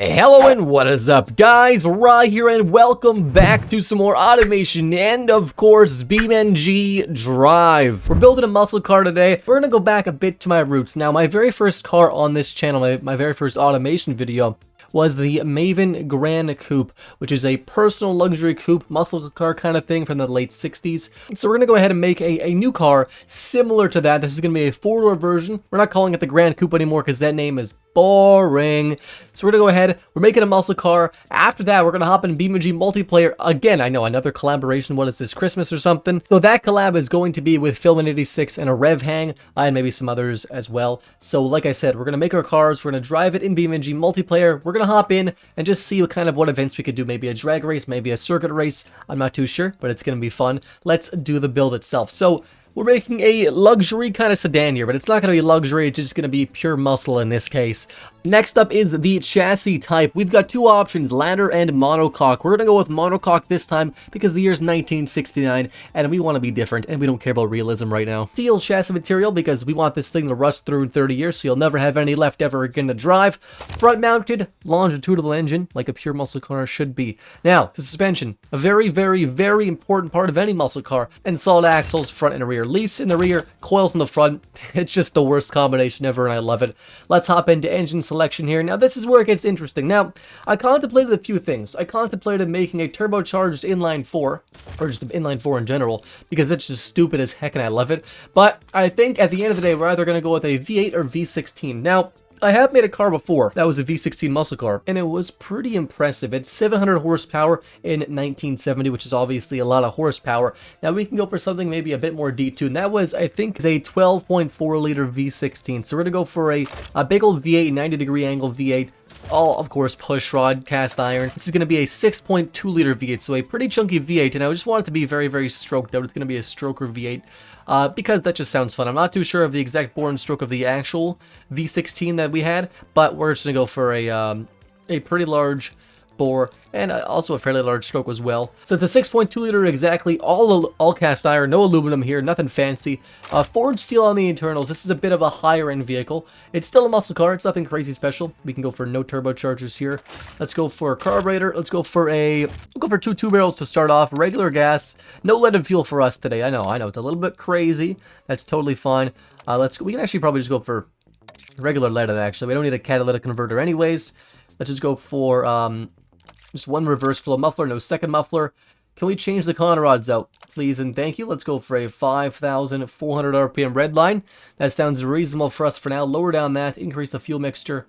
Hello and what is up, guys? Rye here and welcome back to some more automation and of course BeamNG.drive. We're building a muscle car today. We're gonna go back a bit to my roots. Now, my very first car on this channel, my very first automation video was the Maven Grand Coupe, which is a personal luxury coupe muscle car kind of thing from the late 60s. So we're going to go ahead and make a new car similar to that. This is going to be a four-door version. We're not calling it the Grand Coupe anymore because that name is boring. So we're going to go ahead, we're making a muscle car. After that, we're going to hop in BeamNG multiplayer. Again, I know, another collaboration. What is this, Christmas or something? So that collab is going to be with Fillman and I and a Revhang, and maybe some others as well. So like I said, we're going to make our cars. We're going to drive it in BeamNG multiplayer. We're going to hop in and just see what events we could do. Maybe a drag race, maybe a circuit race. I'm not too sure, but it's going to be fun. Let's do the build itself. So we're making a luxury kind of sedan here, but it's not going to be luxury, it's just going to be pure muscle in this case. Next up is the chassis type. We've got two options, ladder and monocoque. We're going to go with monocoque this time because the year is 1969 and we want to be different and we don't care about realism right now. Steel chassis material because we want this thing to rust through in 30 years so you'll never have any left ever again to drive. Front mounted longitudinal engine like a pure muscle car should be. Now, the suspension, a very, very, very important part of any muscle car, and solid axles front and rear. Leafs in the rear, coils in the front. It's just the worst combination ever and I love it. Let's hop into engine selection here. Now this is where it gets interesting. Now, I contemplated a few things. I contemplated making a turbocharged inline 4, or just an inline 4 in general, because it's just stupid as heck and I love it. But I think at the end of the day, we're either going to go with a V8 or V16. Now, I have made a car before that was a V16 muscle car, and it was pretty impressive. It's 700 horsepower in 1970, which is obviously a lot of horsepower. Now we can go for something maybe a bit more detuned. That was, I think, is a 12.4 liter V16. So we're gonna go for a big old V8, 90-degree angle V8. All, of course, push rod, cast iron. This is going to be a 6.2 liter V8, so a pretty chunky V8, and I just want it to be very, very stroked out. It's going to be a stroker V8, because that just sounds fun. I'm not too sure of the exact bore and stroke of the actual V16 that we had, but we're just going to go for a pretty large bore and also a fairly large stroke as well. So it's a 6.2 liter exactly, all cast iron, no aluminum here, nothing fancy. Forged steel on the internals. This is a bit of a higher end vehicle. It's still a muscle car, it's nothing crazy special. We can go for no turbochargers here. Let's go for a carburetor. Let's go for two barrels to start off, regular gas, no leaded fuel for us today. I know, it's a little bit crazy. That's totally fine. We can actually probably just go for regular leaded actually. We don't need a catalytic converter anyways. Let's just go for just one reverse flow muffler, no second muffler. Can we change the con rods out, please and thank you? Let's go for a 5,400 RPM red line. That sounds reasonable for us for now. Lower down that, increase the fuel mixture.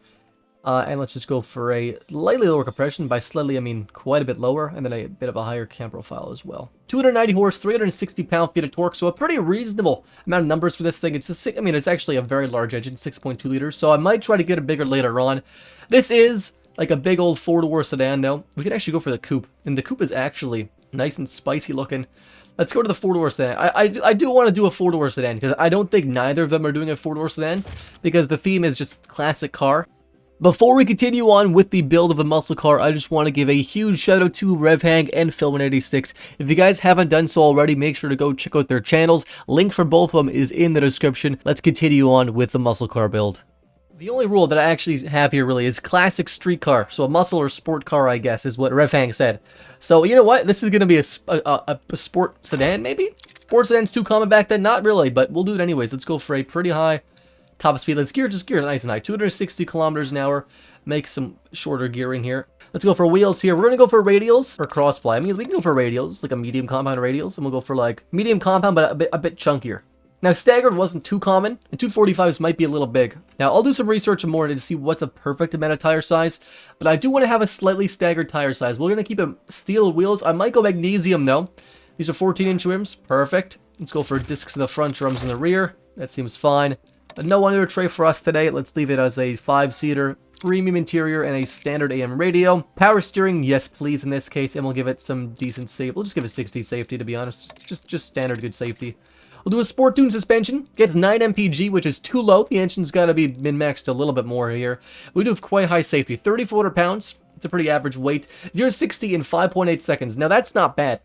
And let's just go for a slightly lower compression. By slightly, I mean quite a bit lower, and then a bit of a higher cam profile as well. 290 horse, 360 pound-feet of torque, so a pretty reasonable amount of numbers for this thing. It's actually a very large engine, 6.2 liters, so I might try to get it bigger later on. This is like a big old four-door sedan, though. We could actually go for the coupe, and the coupe is actually nice and spicy looking. Let's go to the four-door sedan. I do want to do a four-door sedan, because I don't think neither of them are doing a four-door sedan, because the theme is just classic car. Before we continue on with the build of the muscle car, I just want to give a huge shout out to Revhang and Fillman and I. If you guys haven't done so already, make sure to go check out their channels. Link for both of them is in the description. Let's continue on with the muscle car build. The only rule that I actually have here really is classic street car. So a muscle or sport car, I guess, is what Revhang said. So you know what? This is going to be a sport sedan, maybe? Sport sedan's too common back then? Not really, but we'll do it anyways. Let's go for a pretty high top speed. Let's gear nice and high. 260 kilometers an hour. Make some shorter gearing here. Let's go for wheels here. We're going to go for radials or cross-ply. I mean, we can go for radials, like a medium compound radials, and we'll go for like medium compound, but a bit chunkier. Now, staggered wasn't too common, and 245s might be a little big. Now, I'll do some research more to see what's a perfect amount of tire size, but I do want to have a slightly staggered tire size. We're going to keep them steel wheels. I might go magnesium, though. These are 14-inch rims. Perfect. Let's go for discs in the front, drums in the rear. That seems fine. No under tray for us today. Let's leave it as a 5-seater, premium interior, and a standard AM radio. Power steering, yes please in this case, and we'll give it some decent safety. We'll just give it 60 safety, to be honest. Just standard good safety. We'll do a sport tune suspension. Gets 9 mpg, which is too low. The engine's got to be min-maxed a little bit more here. We do have quite high safety. 3,400 pounds. It's a pretty average weight. 0-60 in 5.8 seconds. Now that's not bad.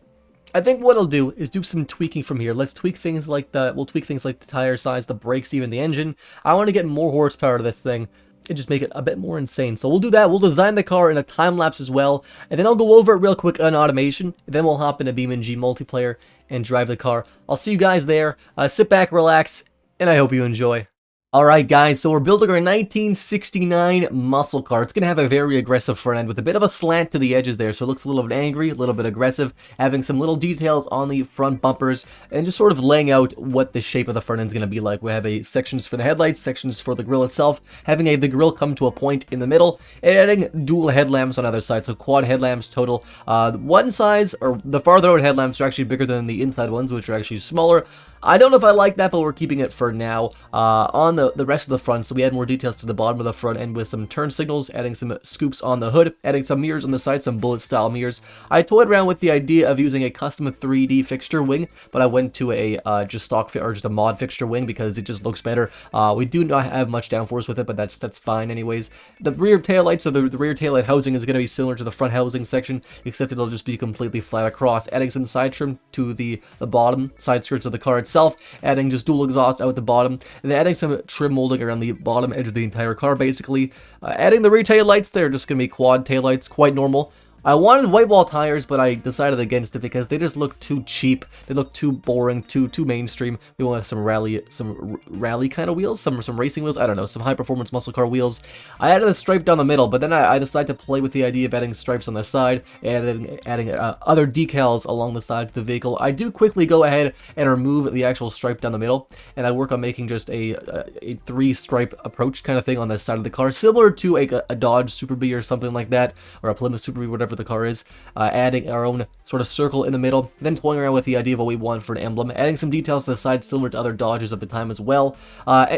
I think what I'll do is do some tweaking from here. Let's tweak things like we'll tweak things like the tire size, the brakes, even the engine. I want to get more horsepower to this thing. and just make it a bit more insane. So we'll do that. We'll design the car in a time lapse as well, and then I'll go over it real quick on automation, and then we'll hop into BeamNG multiplayer and drive the car. I'll see you guys there. Sit back, relax, and I hope you enjoy. Alright guys, so we're building our 1969 muscle car. It's going to have a very aggressive front end with a bit of a slant to the edges there, so it looks a little bit angry, a little bit aggressive, having some little details on the front bumpers, and just sort of laying out what the shape of the front end is going to be like. We have sections for the headlights, sections for the grille itself, having the grille come to a point in the middle, and adding dual headlamps on either side, so quad headlamps total. One size, or the farther out headlamps are actually bigger than the inside ones, which are actually smaller. I don't know if I like that, but we're keeping it for now. On the rest of the front, so we add more details to the bottom of the front end with some turn signals, adding some scoops on the hood, adding some mirrors on the side, some bullet style mirrors. I toyed around with the idea of using a custom 3D fixture wing, but I went to a just a mod fixture wing because it just looks better. We do not have much downforce with it, but that's fine anyways. The rear taillight, so the rear taillight housing is going to be similar to the front housing section, except it'll just be completely flat across, adding some side trim to the bottom side skirts of the car itself, adding just dual exhaust out the bottom, and then adding some trim molding around the bottom edge of the entire car basically. Adding the rear tail lights, they're just going to be quad tail lights, quite normal. I wanted white wall tires, but I decided against it because they just look too cheap. They look too boring, too mainstream. We want some rally kind of wheels, some racing wheels. I don't know, some high performance muscle car wheels. I added a stripe down the middle, but then I decided to play with the idea of adding stripes on the side, and adding other decals along the side of the vehicle. I do quickly go ahead and remove the actual stripe down the middle, and I work on making just a 3-stripe approach kind of thing on the side of the car, similar to a Dodge Super Bee or something like that, or a Plymouth Super Bee, whatever the car is. Adding our own sort of circle in the middle, then toying around with the idea of what we want for an emblem, adding some details to the side similar to other Dodges of the time as well.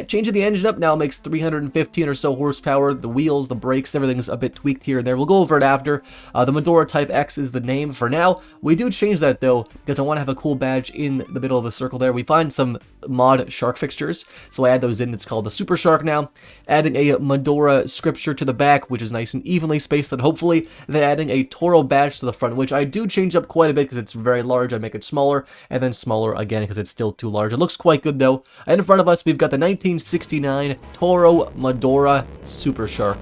Changing the engine up now makes 315 or so horsepower. The wheels, the brakes, everything's a bit tweaked here and there. We'll go over it after. The Medora Type X is the name for now. We do change that though, because I want to have a cool badge in the middle of a circle there. We find some mod shark fixtures, so I add those in. It's called the Super Shark now. Adding a Medora scripture to the back, which is nice and evenly spaced, and hopefully then adding a Toro badge to the front, which I do change up quite a bit because it's very large. I make it smaller, and then smaller again because it's still too large. It looks quite good though. And in front of us, we've got the 1969 Toro Medora Super Shark.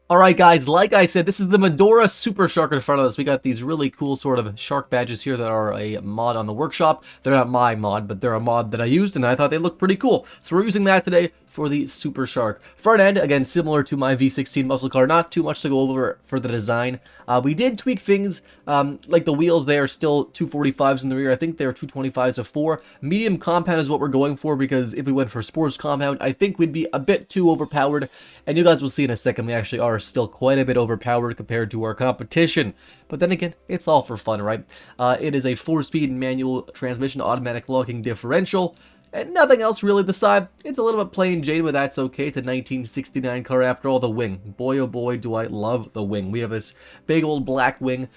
Alright guys, like I said, this is the Medora Super Shark in front of us. We got these really cool sort of shark badges here that are a mod on the workshop. They're not my mod, but they're a mod that I used, and I thought they looked pretty cool. So we're using that today for the Super Shark. Front end, again, similar to my V16 muscle car. Not too much to go over for the design. We did tweak things, like the wheels, they are still 245s in the rear. I think they're 225s of 4. Medium compound is what we're going for, because if we went for sports compound, I think we'd be a bit too overpowered. And you guys will see in a second, we actually are still quite a bit overpowered compared to our competition. But then again, it's all for fun, right? It is a 4-speed manual transmission, automatic locking differential. And nothing else really. The side, it's a little bit plain Jane, but that's okay. It's a 1969 car after all. The wing, boy oh boy do I love the wing. We have this big old black wing,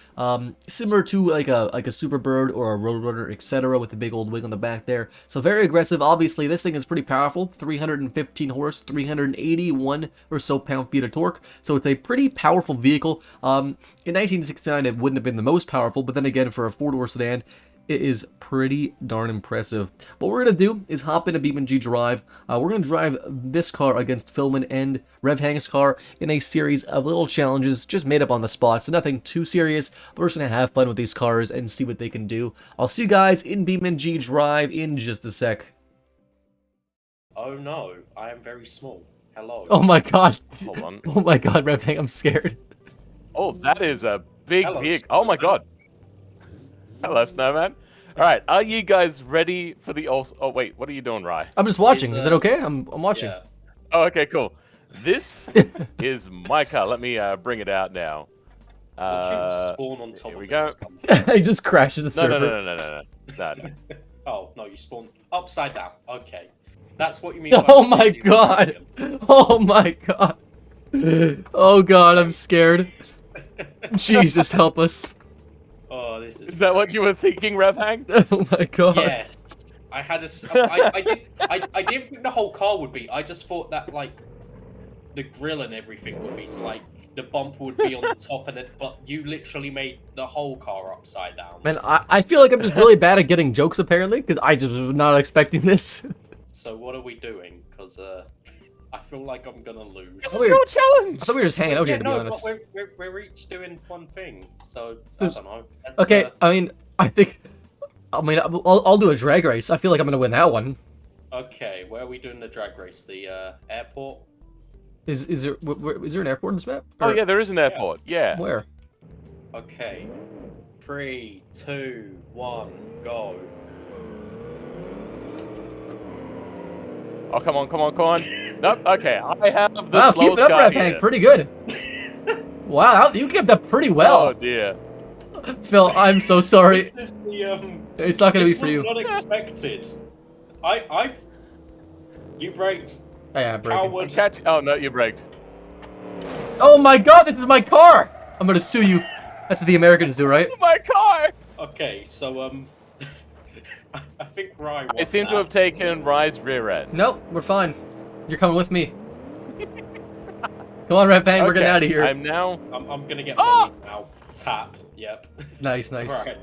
similar to like a Superbird or a Roadrunner, etc., with the big old wing on the back there. So very aggressive. Obviously this thing is pretty powerful, 315 horse, 381 or so pound-feet of torque, so it's a pretty powerful vehicle. In 1969 it wouldn't have been the most powerful, but then again, for a 4-door sedan, it is pretty darn impressive. What we're going to do is hop into BeamNG.drive. We're going to drive this car against Fillman and Revhang's car in a series of little challenges just made up on the spot. So nothing too serious, but we're just going to have fun with these cars and see what they can do. I'll see you guys in BeamNG.drive in just a sec. Oh no, I am very small. Hello. Oh my god. Hold on. Oh my god, Revhang, I'm scared. Oh, that is a big Hello, vehicle. Oh my god. Hello, Snowman. Alright, are you guys ready for the... Oh, wait, what are you doing, Rye? I'm just watching. Is that okay? I'm watching. Yeah. Oh, okay, cool. This is my car. Let me bring it out now. Would you spawn on top here of we it go. or something? He just crashes the No, server. no. Oh, no, you spawn upside down. Okay. That's what you mean. Oh my god! Oh my god! Oh god, I'm scared. Jesus, help us. Oh, this is... Is that what you were thinking, Revhang? Oh my god. Yes. I had a... I didn't think the whole car would be. I just thought that, like, the grill and everything would be. So, like, the bump would be on the top, and but you literally made the whole car upside down. Man, I feel like I'm just really bad at getting jokes, apparently, because I just was not expecting this. So what are we doing? Because I feel like I'm gonna lose. It's your challenge! I thought we were just hanging out here, to be no, honest. but we're each doing one thing, so I don't know. That's, Okay, I mean, I'll do a drag race. I feel like I'm gonna win that one. Okay, where are we doing the drag race? The airport? Is there an airport in this map? Oh Or- yeah, there is an airport. Yeah. Where? Okay. 3, 2, 1, go. Oh, come on. Nope, okay, I have the Wow, keep slowest it up, car Revhang. here. Pretty good. Wow, you kept up pretty Oh well. dear. Phil, I'm so sorry. This is the, It's not gonna be this for was you. not expected. You braked. Oh, yeah, breaking. Coward. Oh no, you braked. Oh my god, this is my car! I'm gonna sue you. That's what the Americans do, right? My car! Okay, so I think Rye won I seem that. to have taken Rye's rear end. Nope, we're fine. You're coming with me. Come on, Revhang, we're getting out of here. I'm now. I'm gonna get Ah! money now. Tap. Yep. Nice. Right.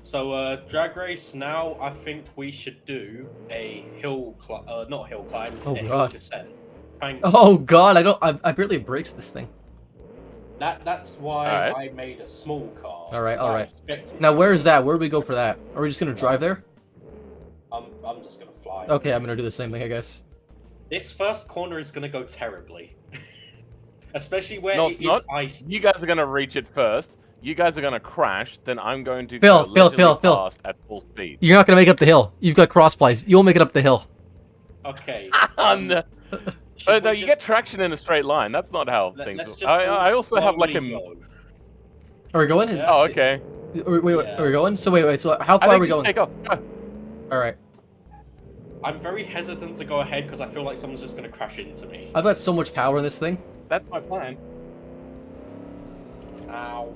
So drag race now. I think we should do a not hill climb. Oh, a hill God. descent. Oh god, I barely have brakes this thing. That's why Alright. I made a small car. Alright, 'cause I alright. expected- Now where is that? Where do we go for that? Are we just gonna drive there? I'm just gonna fly. Okay, I'm gonna do the same thing, I guess. This first corner is gonna go terribly, especially where No, it it's is not. ice. You guys are gonna reach it first. You guys are gonna crash. Then I'm going to Phil, go Phil, leisurely Phil. past at full speed. You're not gonna make it up the hill. You've got cross plies. You'll make it up the hill. Okay. But no, you get traction in a straight line. That's not how things let's work. just I also have like a. slowly go. Are we going? Yeah. Oh, okay. Wait, Yeah. are we going? So wait, so how I far are think we just going? take off. Go. Alright. I'm very hesitant to go ahead because I feel like someone's just gonna crash into me. I've got so much power in this thing. That's my plan. Ow.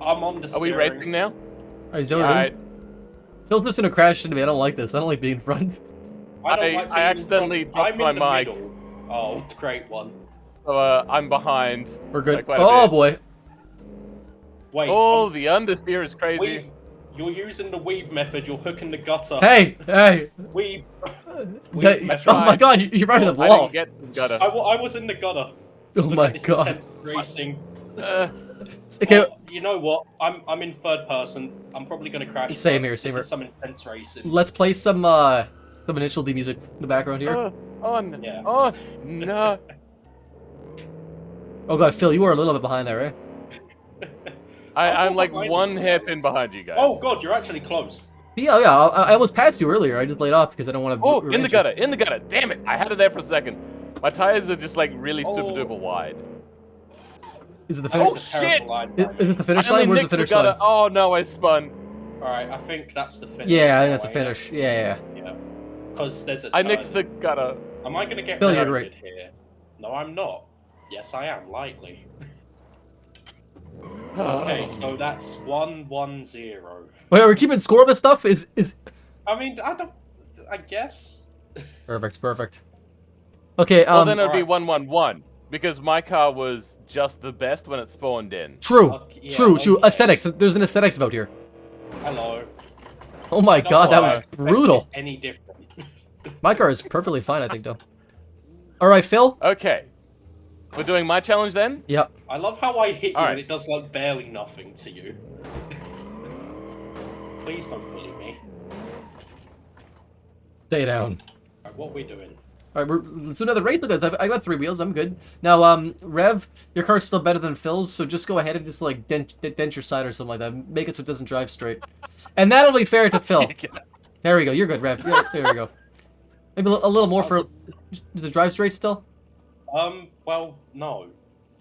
I'm on the Are we steering. racing now? Alright, zone All in. right. Phil's just gonna crash into me. I don't like this. I don't like being in front. I don't I like being accidentally in front. dropped I'm in my the mic. middle. Oh, great one. So I'm behind. We're good. Like quite a Oh bit. boy. Wait. Oh, the understeer is crazy. weave. You're using the weave method. You're hooking the gutter. Hey, hey. Weave. Hey, That's oh my right. god, you're right in the I wall. didn't get the gutter. I was in the gutter. Oh Look my at this god. intense racing. Okay, Well, you know what? I'm in third person. I'm probably gonna crash. Same but here, same this here. is some intense racing. let's play some initial D music in the background here. Oh, no. Yeah. Oh, no. Oh god, Phil, you are a little bit behind there, right? I'm like behind one you hairpin behind you guys. Oh god, you're actually close. Yeah, I almost passed you earlier. I just laid off because I don't want to. Oh, in the gutter. Damn it. I had it there for a second. My tires are just like really super Oh. duper wide. Is it the That finish? was a terrible shit! line, Is, Ryan. is this the finish I only line? Where's the nicked finish gutter. line? Oh no, I spun. Alright, I think that's the finish. Yeah, I think that's the anyway, finish. Yeah. Yeah. Because there's a I turn. nicked the gutter. Am I gonna get Phil, you're reloaded right. here? No, I'm not. Yes, I am, lightly. Oh. Okay, so that's 1-1-0. Wait, are we keeping score of this stuff? Is I mean, I guess. perfect. Okay, Well, then it would be alright. 1-1-1 because my car was just the best when it spawned in. true, Okay, yeah, true. okay. Aesthetics. There's an aesthetics vote here. Hello. Oh my Don't god, that worry, was I expected brutal. Any different? My car is perfectly fine, I think, though. All right, Phil. Okay. We're doing my challenge then? Yep. I love how I hit you Alright. and it does like barely nothing to you. Please don't bully me. Stay down. Alright, what are we doing? All right, let's do another race, guys. I got 3 wheels. I'm good. Now, Rev, your car's still better than Phil's, so just go ahead and just like dent your side or something like that. Make it so it doesn't drive straight, and that'll be fair to Phil. There we go. You're good, Rev. Yeah, there we go. Maybe a little more for. Does it drive straight still? Well, no.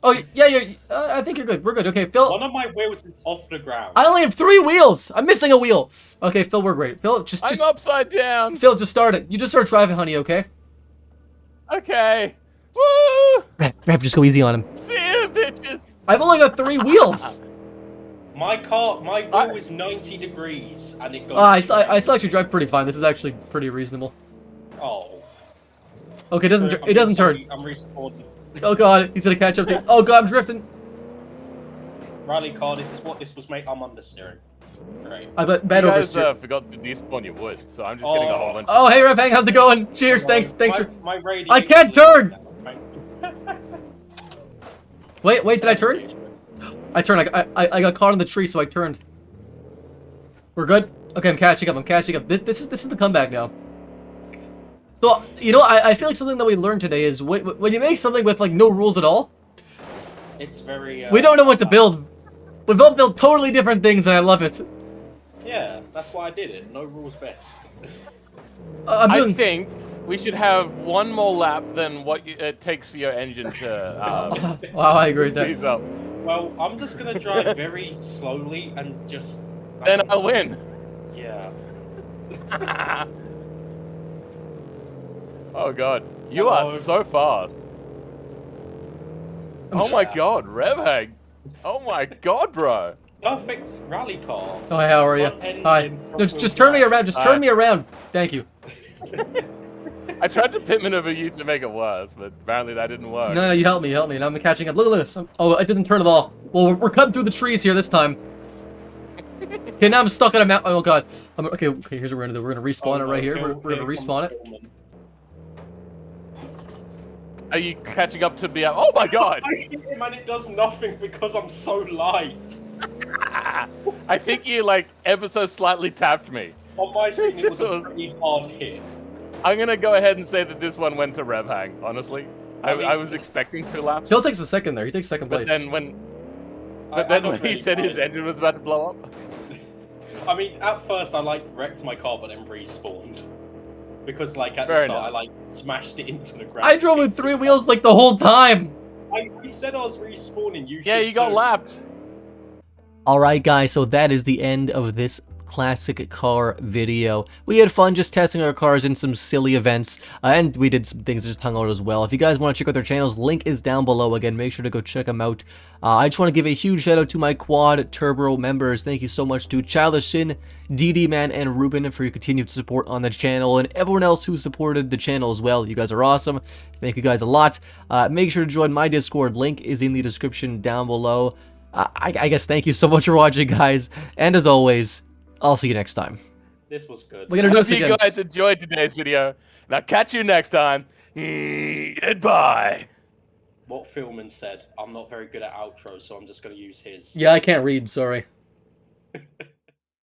Oh, yeah. I think you're good. We're good. Okay, Phil. One of my wheels is off the ground. I only have 3 wheels. I'm missing a wheel. Okay, Phil, we're great. Phil, just I'm upside down. Phil, just start it. You just start driving, honey. Okay. Okay. Woo! Rev, just go easy on him. See ya, bitches. I've only got 3 wheels. My wheel is 90 degrees, and it goes. I still actually drive pretty fine. This is actually pretty reasonable. Oh. Okay, it doesn't turn. I'm respawning. Oh god, he's gonna catch up to. Oh god, I'm drifting. Rally car, this is what this was made. I'm understeering. Right. I bet bad You over. guys forgot to despawn your wood, so I'm just getting a whole bunch. Oh hey Revhang, how's it going? Cheers, thanks for. My radio. I can't turn. Wait, did I turn? I turned. I got caught in the tree, so I turned. We're good. Okay, I'm catching up. This is the comeback now. So you know, I feel like something that we learned today is when you make something with like no rules at all, it's very. We don't know what to build. We both build totally different things, and I love it. Yeah, that's why I did it. No rules best. I think we should have one more lap than what it takes for your engine to. Wow, I agree with that. Seize up. Well, I'm just gonna drive very slowly and just. Then I'll win. Yeah. Oh god, you are so fast. Oh my god, Revhang. Oh my god, bro. Perfect rally car. Oh, hey, how are you? Hi. No, just turn me around. Just turn me around. Thank you. I tried to pit maneuver you to make it worse, but apparently that didn't work. No, you helped me. Now I'm catching up. Look at this. Oh, it doesn't turn at all. Well, we're cutting through the trees here this time. Okay, now I'm stuck on a mountain. Oh god. Okay, here's what we're gonna do. We're gonna respawn it right here. We're gonna respawn it. Are you catching up to be up? Oh my god! I hit him and it does nothing because I'm so light. I think you like ever so slightly tapped me. On my screen it was a pretty hard hit. I'm gonna go ahead and say that this one went to Revhang, honestly. I was expecting 2 laps. Phil takes a second there. He takes second place. But then when he said his engine was about to blow up. I mean, at first I like wrecked my car, but then respawned. Because like at Fair the start enough. I like smashed it into the ground. I drove with 3 wheels like the whole time. I said I was respawning. You got lapped. Alright guys, so that is the end of this classic car video. We had fun just testing our cars in some silly events, and we did some things that just hung out as well. If you guys want to check out their channels, link is down below. Again, make sure to go check them out. I just want to give a huge shout out to my Quad Turbo members. Thank you so much to Childish Sin, DD Man, and Ruben for your continued support on the channel, and everyone else who supported the channel as well. You guys are awesome. Thank you guys a lot. Make sure to join my Discord. Link is in the description down below. I guess thank you so much for watching, guys, and as always, I'll see you next time. This was good. We're gonna do this again. I hope you guys enjoyed today's video, and I'll catch you next time. Goodbye. What Fillman said. I'm not very good at outros, so I'm just going to use his. Yeah, I can't read, sorry.